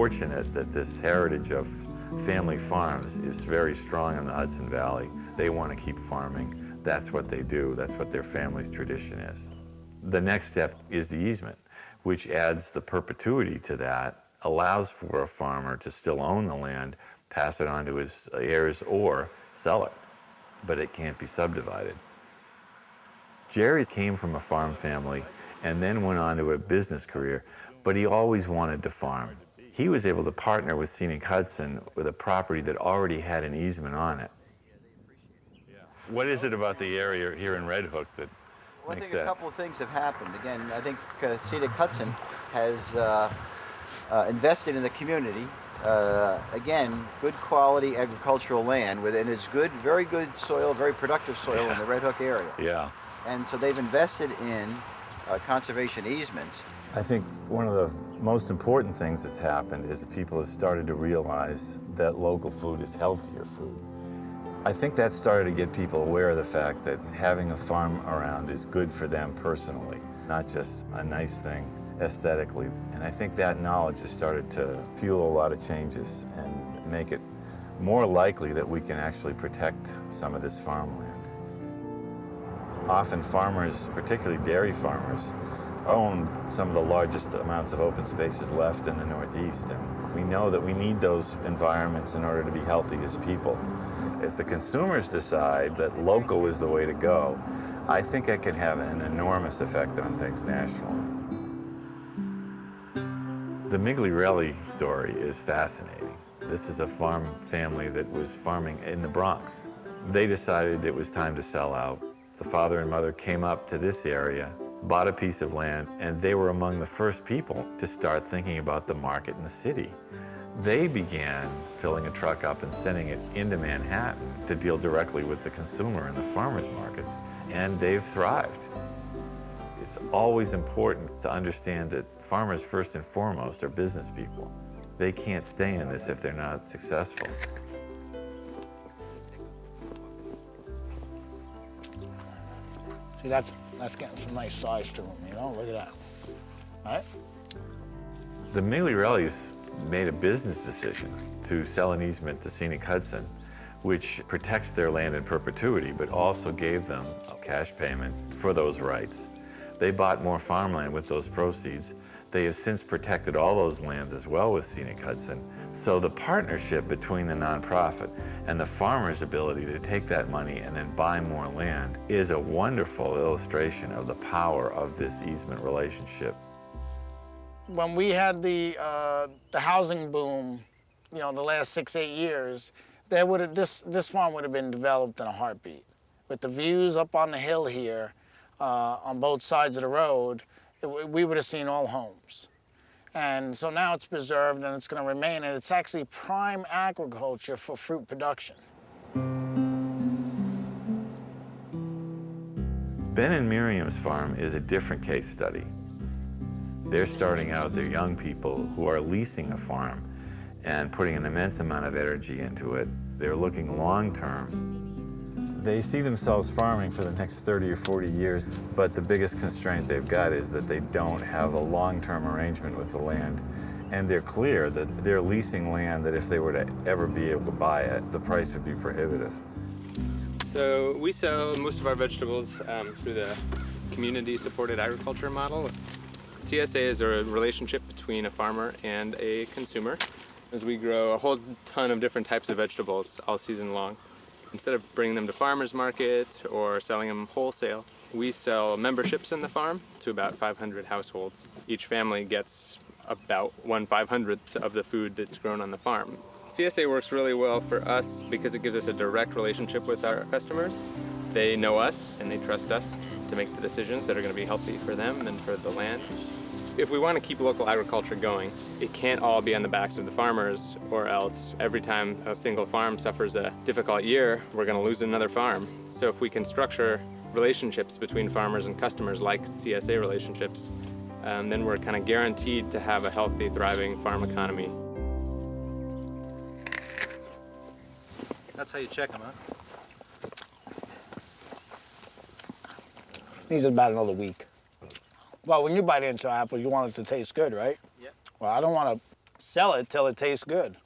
fortunate that this heritage of family farms is very strong in the Hudson Valley. They want to keep farming. That's what they do. That's what their family's tradition is. The next step is the easement, which adds the perpetuity to that, allows for a farmer to still own the land, pass it on to his heirs, or sell it, but it can't be subdivided. Jerry came from a farm family and then went on to a business career, but he always wanted to farm. He was able to partner with Scenic Hudson with a property that already had an easement on it. What is it about the area here in Red Hook that makes that? I think a couple of things have happened. Again, I think Scenic Hudson has invested in the community. Again, good quality agricultural land, and it's good, very good soil, very productive soil in the Red Hook area. Yeah. And so they've invested in conservation easements. I think one of the most important things that's happened is that people have started to realize that local food is healthier food. I think that started to get people aware of the fact that having a farm around is good for them personally, not just a nice thing aesthetically. And I think that knowledge has started to fuel a lot of changes and make it more likely that we can actually protect some of this farmland. Often farmers, particularly dairy farmers, own some of the largest amounts of open spaces left in the Northeast. And we know that we need those environments in order to be healthy as people. If the consumers decide that local is the way to go, I think it can have an enormous effect on things nationally. The Miglire story is fascinating. This is a farm family that was farming in the Bronx. They decided it was time to sell out. The father and mother came up to this area, bought a piece of land, and they were among the first people to start thinking about the market in the city. They began filling a truck up and sending it into Manhattan to deal directly with the consumer in the farmers markets, and they've thrived. It's always important to understand that farmers, first and foremost, are business people. They can't stay in this if they're not successful. See, that's getting some nice size to them, you know? Look at that. All right? The Miglire's made a business decision to sell an easement to Scenic Hudson, which protects their land in perpetuity, but also gave them a cash payment for those rights. They bought more farmland with those proceeds. They have since protected all those lands as well with Scenic Hudson. So the partnership between the nonprofit and the farmer's ability to take that money and then buy more land is a wonderful illustration of the power of this easement relationship. When we had the housing boom, you know, the last 6-8 years, this farm would have been developed in a heartbeat. With the views up on the hill here, on both sides of the road, we would have seen all homes. And so now it's preserved and it's going to remain, and it's actually prime agriculture for fruit production. Ben and Miriams Farm is a different case study. They're starting out, they're young people who are leasing a farm and putting an immense amount of energy into it. They're looking long-term. They see themselves farming for the next 30 or 40 years, but the biggest constraint they've got is that they don't have a long-term arrangement with the land. And they're clear that they're leasing land that if they were to ever be able to buy it, the price would be prohibitive. So we sell most of our vegetables through the community-supported agriculture model. CSA is a relationship between a farmer and a consumer, as we grow a whole ton of different types of vegetables all season long. Instead of bringing them to farmers market or selling them wholesale, we sell memberships in the farm to about 500 households. Each family gets about 1/500th of the food that's grown on the farm. CSA works really well for us because it gives us a direct relationship with our customers. They know us and they trust us to make the decisions that are going to be healthy for them and for the land. If we want to keep local agriculture going, it can't all be on the backs of the farmers, or else every time a single farm suffers a difficult year, we're going to lose another farm. So if we can structure relationships between farmers and customers like CSA relationships, then we're kind of guaranteed to have a healthy, thriving farm economy. That's how you check them, huh? Needs about another week. Well, when you bite into an apple, you want it to taste good, right? Yeah. Well, I don't want to sell it till it tastes good.